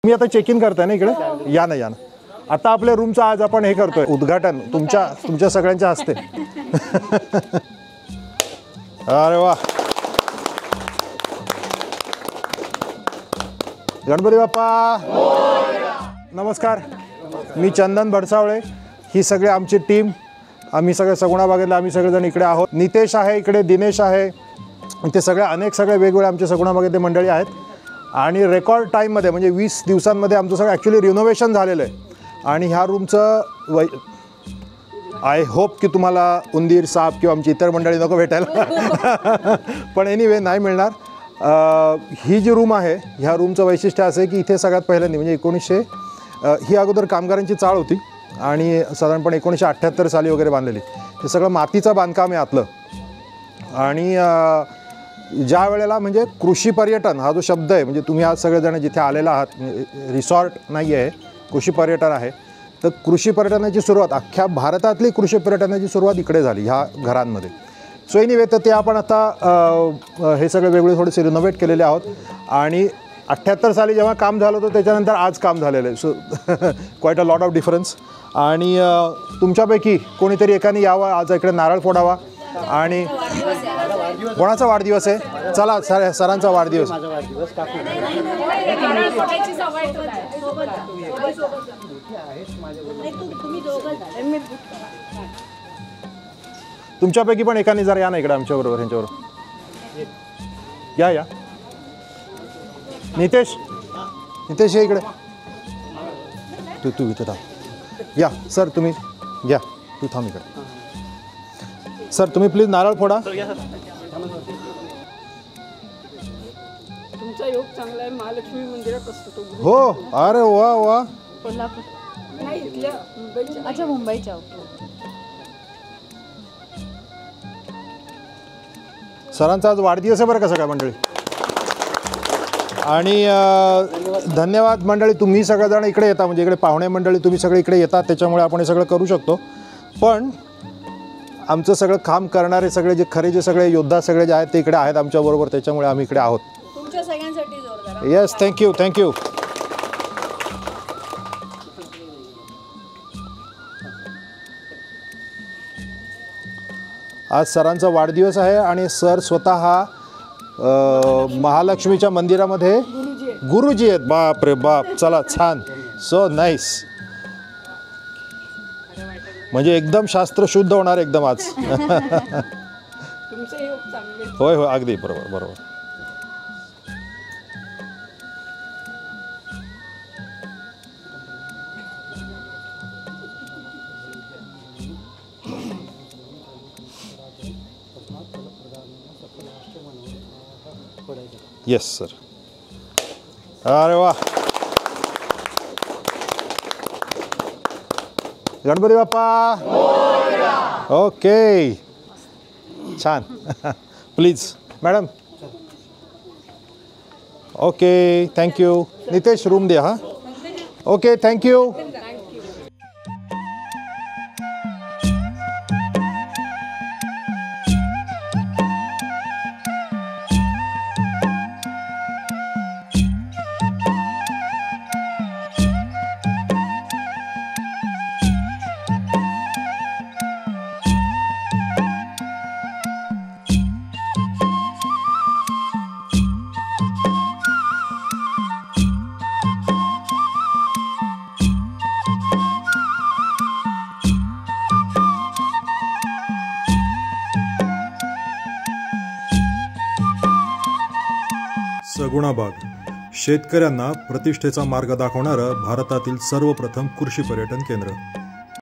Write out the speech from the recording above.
तुम्ही आता check in करताय ना इकडे? या ना या ना. आता आपल्या रूमचं आज आपण हे करतोय उद्घाटन तुमच्या सगळ्यांच्या हस्ते. अरे वा. गणपती बाप्पा. नमस्कार. मी चंदन भडसावळे. ही सगळी आमची टीम. आम्ही सगळे सगुणा बागेतले आम्ही सगळेजण इकडे आहोत. नितेश आहे इकडे, दिनेश आहे, ते सगळे सगळे वेगवेगळे आमचे सगुणा बागेतले मंडळी आहेत. आणि रेकॉर्ड टाईममध्ये म्हणजे 20 दिवसांमध्ये आमचं सगळं ॲक्च्युली रिनोव्हेशन झालेलं आहे. आणि ह्या रूमचं आय होप की तुम्हाला उंदीर, साप किंवा आमची इतर मंडळी नको भेटायला. पण एनिवे नाही मिळणार. ही जी रूम आहे ह्या रूमचं वैशिष्ट्य असं आहे की इथे सगळ्यात पहिल्यांदा म्हणजे 1900 ही अगोदर कामगारांची चाळ होती आणि साधारणपणे 1978 साली वगैरे बांधलेली. हे सगळं मातीचं बांधकाम आहे आतलं. आणि ज्या वेळेला म्हणजे कृषी पर्यटन हा जो शब्द आहे म्हणजे तुम्ही आज सगळेजण जिथे आलेला आहात, रिसॉर्ट नाही आहे, कृषी पर्यटन आहे. तर कृषी पर्यटनाची सुरुवात अख्ख्या भारतातली कृषी पर्यटनाची सुरुवात इकडे झाली ह्या घरांमध्ये. सो एनिवे तर ते आपण आता हे सगळे वेगळे थोडेसे रिनोव्हेट केलेले आहोत. आणि 78 साली जेव्हा काम झालं होतं त्याच्यानंतर आज काम झालेलं आहे. So quiet a lot of difference. आणि तुमच्यापैकी कोणीतरी एकाने यावं आज इकडे नारळ फोडावा. आणि कोणाचा वाढदिवस आहे? चला सरांचा वाढदिवस. तुमच्यापैकी पण एकाने जरा या ना इकडे आमच्याबरोबर, ह्यांच्याबरोबर या या. नितेश या इकडे. तू इथे थांब. या सर तुम्ही या, तू थांब इकडे. सर तुम्ही प्लीज नारळ फोडा. तुमचा योग चांगला आहे. महालक्ष्मी मंदिरात असतो तो. हो. अरे वा वा. कोल्हापूर नाही, इथल्या मुंबईच्या. अच्छा, मुंबईच्या. सरांचा आज वाढदिवस आहे बरं का सगळ्या मंडळी. आणि धन्यवाद मंडळी. तुम्ही सगळेजण इकडे येता म्हणजे इकडे पाहुणे मंडळी तुम्ही सगळे इकडे येतात त्याच्यामुळे आपण हे सगळं करू शकतो. पण आमचं सगळं काम करणारे सगळे जे खरे जे सगळे योद्धा सगळे जे आहेत ते इकडे आहेत आमच्याबरोबर, त्याच्यामुळे आम्ही इकडे आहोत. तुमच्या सगळ्यांसाठी जोरदार. Yes, thank you. आज सरांचा वाढदिवस आहे आणि सर स्वतः महालक्ष्मीच्या मंदिरामध्ये गुरुजी आहेत. बाप रे बाप. चला छान. So nice. म्हणजे एकदम शास्त्र शुद्ध होणार एकदम आज. तुमचे योग चांगले. होय होय अगदी बरोबर. Yes sir. अरे वा. गणपती बाप्पा. ओके छान. Please madam. Okay thank you. Nitesh room द्या. हां ओके थँक्यू. सगुणा बाग, शेतकऱ्यांना प्रतिष्ठेचा मार्ग दाखवणारं भारतातील सर्वप्रथम कृषी पर्यटन केंद्र.